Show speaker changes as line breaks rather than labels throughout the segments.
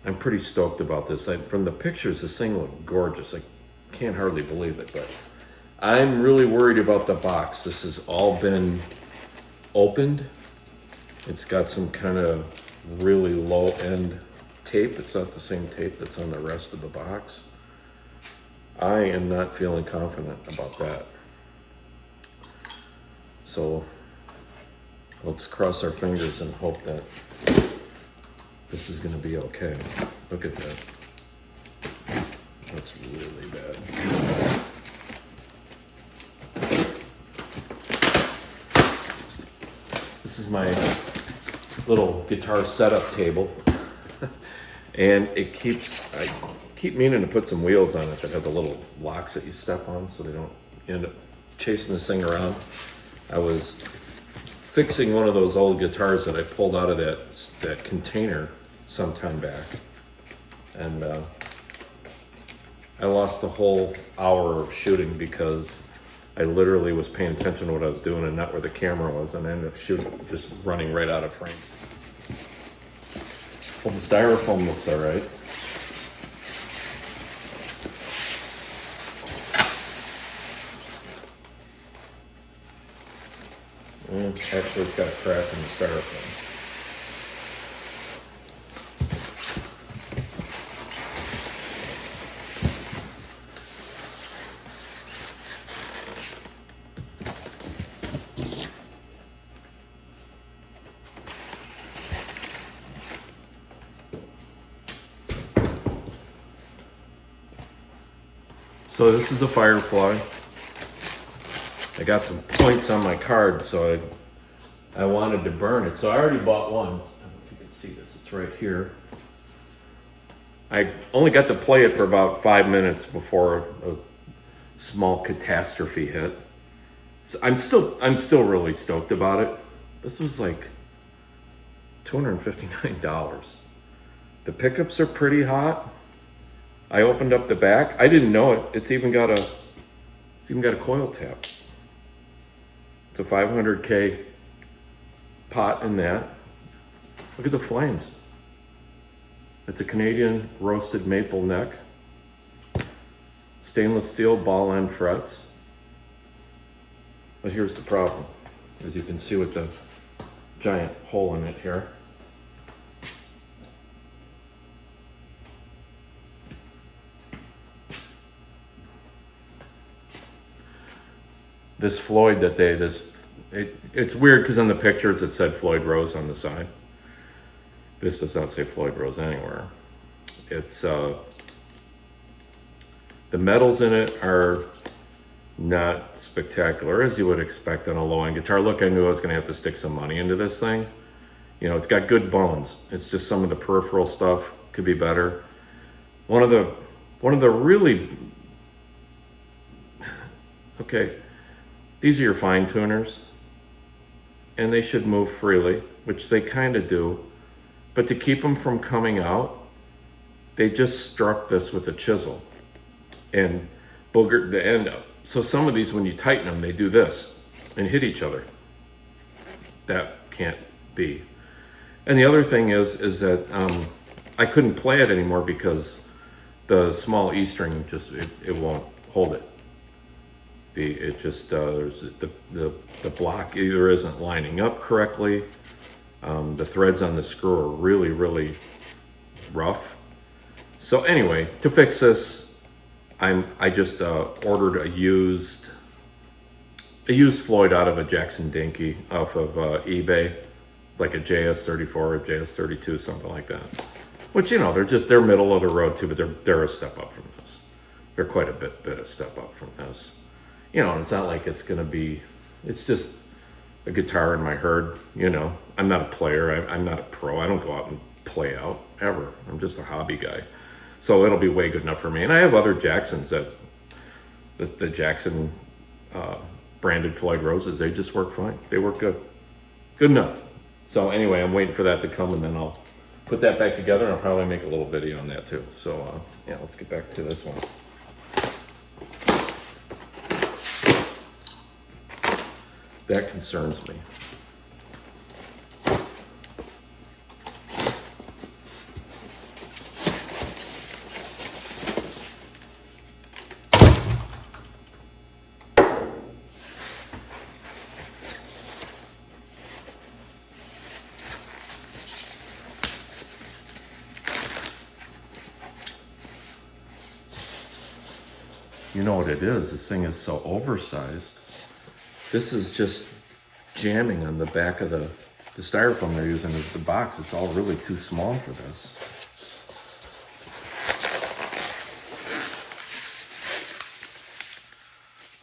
I'm pretty stoked about this. From the pictures, this thing looked gorgeous. I can't hardly believe it, but I'm really worried about the box. This has all been opened. It's got some kind of really low end tape. It's not the same tape that's on the rest of the box. I am not feeling confident about that. So let's cross our fingers and hope that this is going to be okay. Look at that. That's really bad. This is my little guitar setup table. And I keep meaning to put some wheels on it that have the little locks that you step on so they don't end up chasing this thing around. I was fixing one of those old guitars that I pulled out of that container some time back, and I lost a whole hour of shooting because I literally was paying attention to what I was doing and not where the camera was, and I ended up shooting, just running right out of frame. Well, the styrofoam looks all right. Actually, it's got a crack in the styrofoam. So this is a Firefly. I got some points on my card, so I wanted to burn it. So I already bought one. I don't know if you can see this. It's right here. I only got to play it for about 5 minutes before a small catastrophe hit. So I'm still really stoked about it. This was like $259. The pickups are pretty hot. I opened up the back. I didn't know it. It's even got a coil tap. It's a 500K pot in that. Look at the flames. It's a Canadian roasted maple neck. Stainless steel ball end frets. But here's the problem. As you can see with the giant hole in it here. This Floyd that it's weird because in the pictures it said Floyd Rose on the side. This does not say Floyd Rose anywhere. It's, the metals in it are not spectacular as you would expect on a low-end guitar. Look, I knew I was gonna have to stick some money into this thing. You know, it's got good bones. It's just some of the peripheral stuff could be better. One of the really, okay, these are your fine tuners, and they should move freely, which they kind of do. But to keep them from coming out, they just struck this with a chisel and boogered the end up. So some of these, when you tighten them, they do this and hit each other. That can't be. And the other thing is that I couldn't play it anymore because the small E string just it won't hold it. It just there's the block either isn't lining up correctly. The threads on the screw are really rough. So anyway, to fix this, I just ordered a used Floyd out of a Jackson Dinky off of eBay, like a JS34 or JS32, something like that. Which, you know, they're middle of the road too, but they're a step up from this. They're quite a bit of step up from this. You know, and it's not like it's gonna be. It's just a guitar in my herd. You know, I'm not a player. I'm not a pro. I don't go out and play out ever. I'm just a hobby guy. So it'll be way good enough for me. And I have other Jacksons that the Jackson branded Floyd Roses. They just work fine. They work good enough. So anyway, I'm waiting for that to come, and then I'll put that back together, and I'll probably make a little video on that too. So yeah, let's get back to this one. That concerns me. You know what it is? This thing is so oversized. This is just jamming on the back of the styrofoam they're using as the box. It's all really too small for this.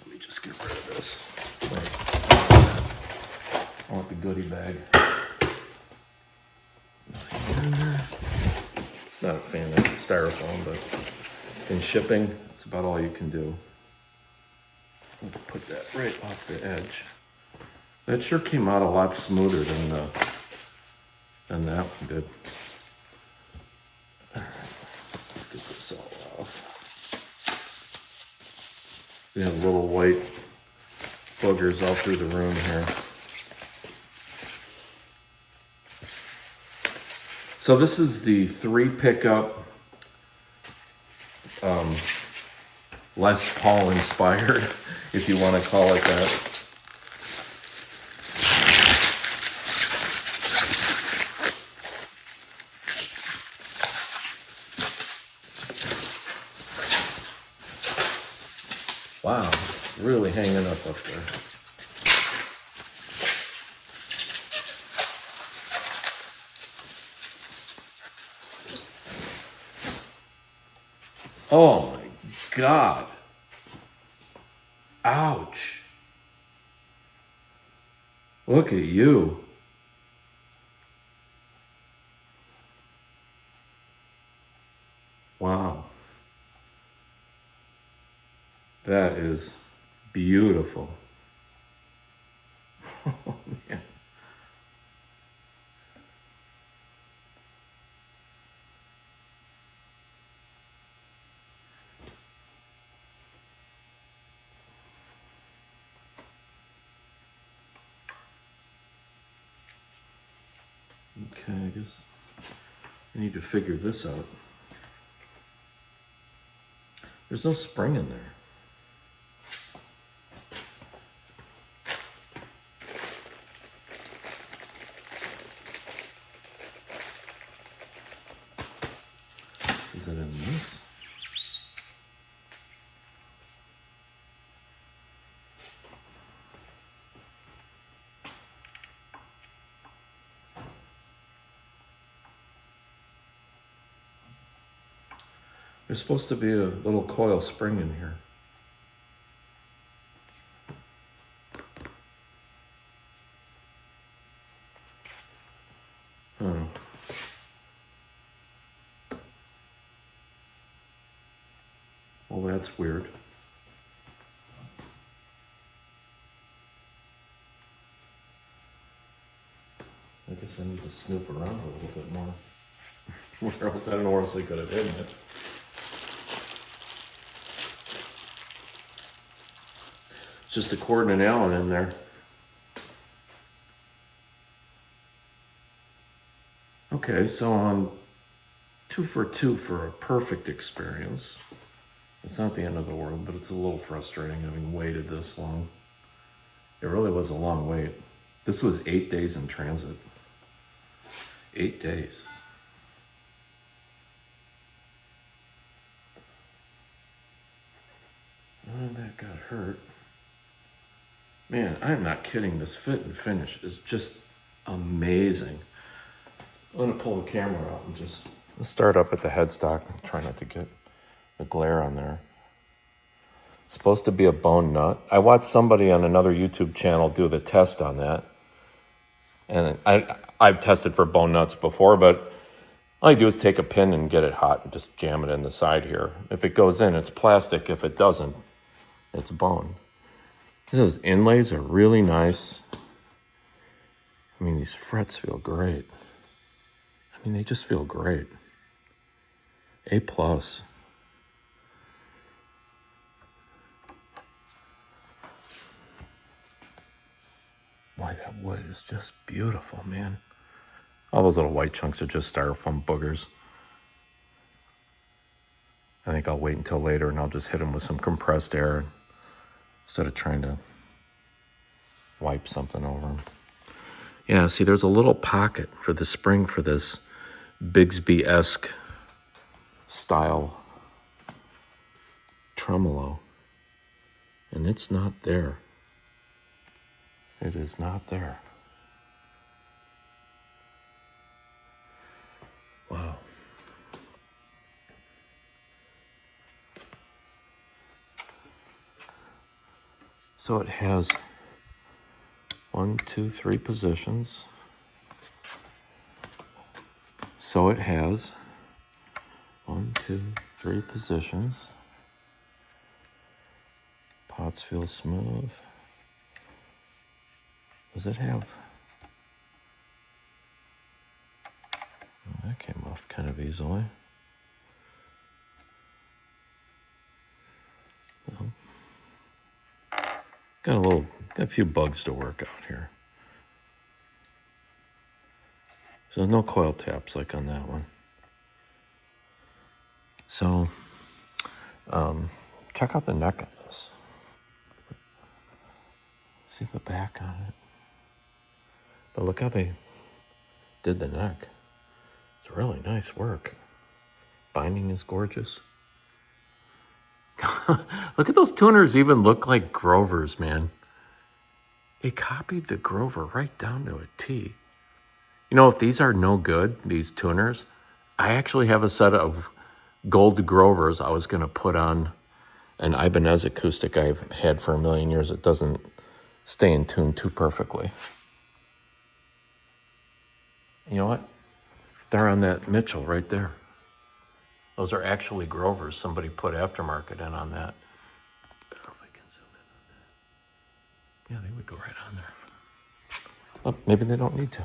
Let me just get rid of this. I want the goodie bag. Nothing in there. Not a fan of styrofoam, but in shipping, it's about all you can do. I'll put that right off the edge. That sure came out a lot smoother than that one did. All right, let's get this all off. We have little white boogers all through the room here. So this is the 3 pickup Les Paul inspired, if you want to call it that. Wow, really hanging up there. Oh my God. Ouch. Look at you. Wow. That is beautiful. Oh, man. Okay, I guess I need to figure this out. There's no spring in there. Is it in this? There's supposed to be a little coil spring in here. Huh. Well, that's weird. I guess I need to snoop around a little bit more. Where else? I don't know where else they could have hidden it. It's just a cord and an Allen in there. Okay, so on 2 for 2 for a perfect experience. It's not the end of the world, but it's a little frustrating having waited this long. It really was a long wait. This was 8 days in transit. 8 days. Oh, that got hurt. Man, I'm not kidding. This fit and finish is just amazing. I'm gonna pull the camera out and just start up at the headstock and try not to get the glare on there. It's supposed to be a bone nut. I watched somebody on another YouTube channel do the test on that. And I've tested for bone nuts before, but all you do is take a pin and get it hot and just jam it in the side here. If it goes in, it's plastic. If it doesn't, it's bone. Those inlays are really nice. I mean, these frets feel great. I mean, they just feel great. A+. Boy, that wood is just beautiful, man. All those little white chunks are just styrofoam boogers. I think I'll wait until later and I'll just hit them with some compressed air instead of trying to wipe something over them. Yeah, see, there's a little pocket for the spring for this Bigsby-esque style tremolo, and it's not there. It is not there. Wow. So it has 1, 2, 3 positions. So it has 1, 2, 3 positions. Pots feel smooth. Does it have? Oh, that came off kind of easily. Well, got a few bugs to work out here. So there's no coil taps like on that one. So, check out the neck on this. See the back on it. But look how they did the neck. It's really nice work. Binding is gorgeous. Look at those tuners even look like Grovers, man. They copied the Grover right down to a T. You know, if these are no good, these tuners, I actually have a set of gold Grovers I was going to put on an Ibanez acoustic I've had for a million years. It doesn't stay in tune too perfectly. You know what? They're on that Mitchell right there. Those are actually Grovers. Somebody put aftermarket in on that. I don't know if I can zoom in on that. Yeah, they would go right on there. Oh, maybe they don't need to.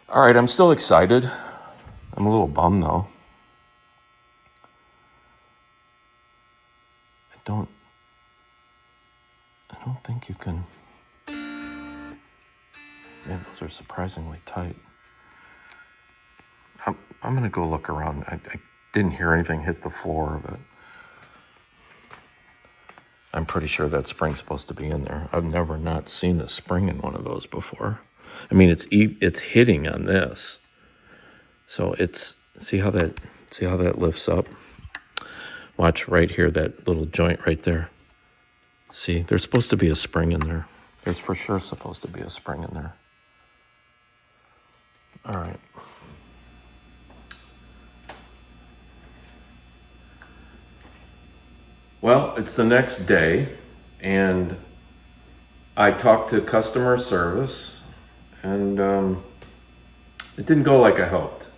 All right, I'm still excited. I'm a little bummed though. I don't think you can. Man, those are surprisingly tight. I'm gonna go look around. I didn't hear anything hit the floor, but I'm pretty sure that spring's supposed to be in there. I've never not seen a spring in one of those before. I mean, it's hitting on this, so it's see how that lifts up. Watch right here, that little joint right there. See, there's supposed to be a spring in there. There's for sure supposed to be a spring in there. All right. Well, it's the next day, and I talked to customer service, and it didn't go like I hoped.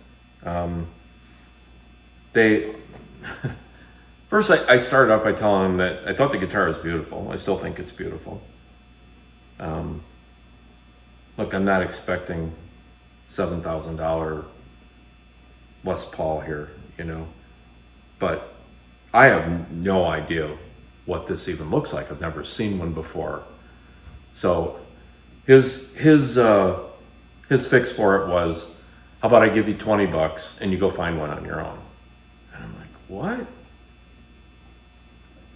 First, I started off by telling them that I thought the guitar was beautiful. I still think it's beautiful. Look, I'm not expecting $7,000 Les Paul here, you know, but I have no idea what this even looks like. I've never seen one before. So his fix for it was, how about I give you $20 and you go find one on your own? And I'm like, what?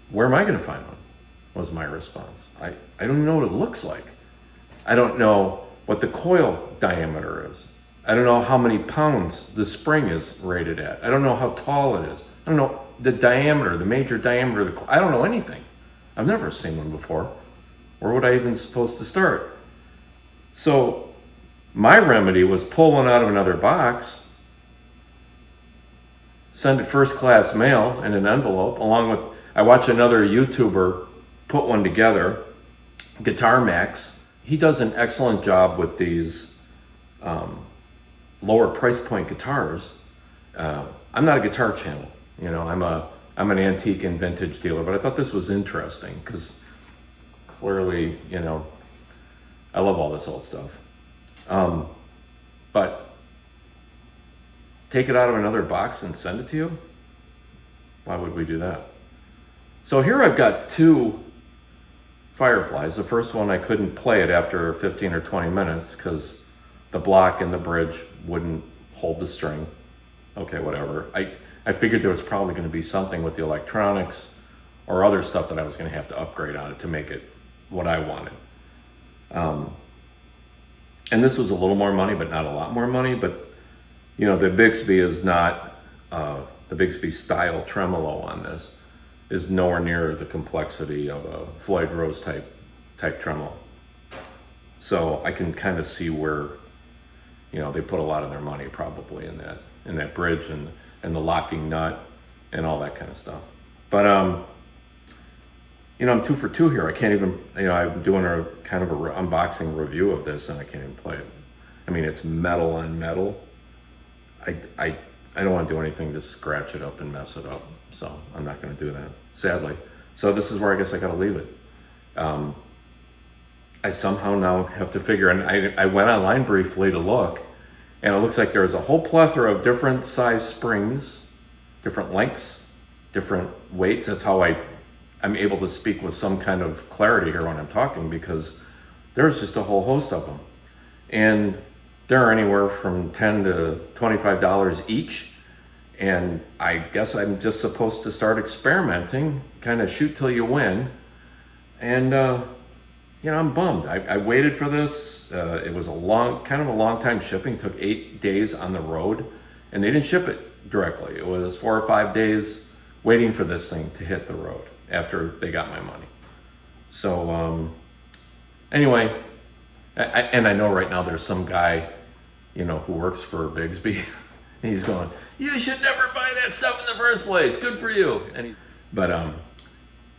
Where am I going to find one? Was my response. I don't even know what it looks like. I don't know what the coil diameter is. I don't know how many pounds the spring is rated at. I don't know how tall it is. I don't know the diameter, the major diameter of the coil. I don't know anything. I've never seen one before. Where would I even supposed to start? So my remedy was pull one out of another box, send it first class mail in an envelope, along with, I watch another YouTuber put one together, Guitar Max. He does an excellent job with these lower price point guitars. I'm not a guitar channel, you know, I'm an antique and vintage dealer, but I thought this was interesting because clearly, you know, I love all this old stuff. But take it out of another box and send it to you? Why would we do that? So here I've got two Fireflies. The first one, I couldn't play it after 15 or 20 minutes because the block and the bridge wouldn't hold the string. Okay, whatever. I figured there was probably going to be something with the electronics or other stuff that I was going to have to upgrade on it to make it what I wanted. And this was a little more money, but not a lot more money. But, you know, the Bixby is not, the Bixby style tremolo on this is nowhere near the complexity of a Floyd Rose type tremolo. So I can kind of see where, you know, they put a lot of their money probably in that bridge and the locking nut and all that kind of stuff. But you know, I'm 2 for 2 here. I can't even, you know, I'm doing a kind of a unboxing review of this and I can't even play it. I mean, it's metal on metal. I don't want to do anything to scratch it up and mess it up. So I'm not going to do that, sadly. So this is where I guess I got to leave it. I somehow now have to figure, and I went online briefly to look, and it looks like there's a whole plethora of different size springs, different lengths, different weights. That's how I'm able to speak with some kind of clarity here when I'm talking, because there's just a whole host of them. And they're anywhere from $10 to $25 each. And I guess I'm just supposed to start experimenting, kind of shoot till you win. And, you know, I'm bummed. I waited for this. It was a long time shipping. It took 8 days on the road, and they didn't ship it directly. It was 4 or 5 days waiting for this thing to hit the road after they got my money. So, anyway, and I know right now there's some guy, you know, who works for Bigsby. And he's going, you should never buy that stuff in the first place. Good for you. But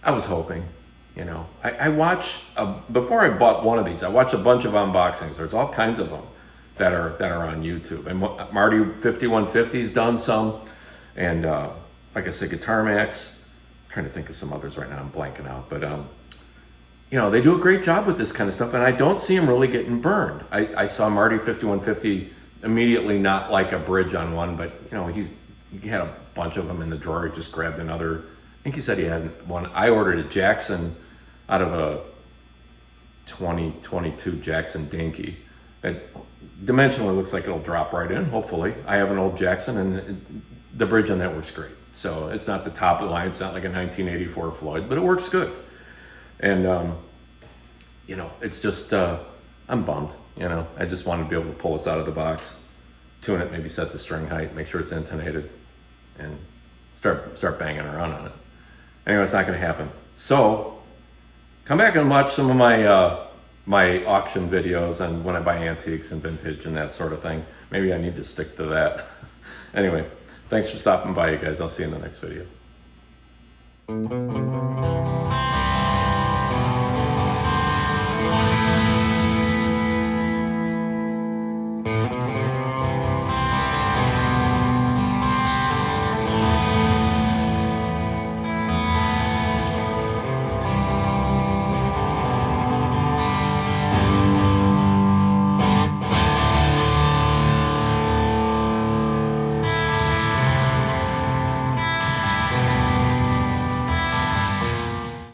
I was hoping, you know. I watch, before I bought one of these, I watched a bunch of unboxings. There's all kinds of them that are on YouTube. And Marty 5150's done some. And like I said, Guitar Max. I'm trying to think of some others right now. I'm blanking out. But, you know, they do a great job with this kind of stuff. And I don't see them really getting burned. I saw Marty 5150 immediately not like a bridge on one, but you know, he had a bunch of them in the drawer. He just grabbed another. I think he said he had one. I ordered a Jackson out of a 2022 Jackson Dinky. It dimensionally looks like it'll drop right in, hopefully. I have an old Jackson and the bridge on that works great. So it's not the top of the line. It's not like a 1984 Floyd, but it works good. And, you know, it's just, I'm bummed. You know, I just wanted to be able to pull this out of the box, tune it, maybe set the string height, make sure it's intonated, and start banging around on it. Anyway, it's not going to happen. So, come back and watch some of my my auction videos and when I buy antiques and vintage and that sort of thing. Maybe I need to stick to that. Anyway, thanks for stopping by, you guys. I'll see you in the next video.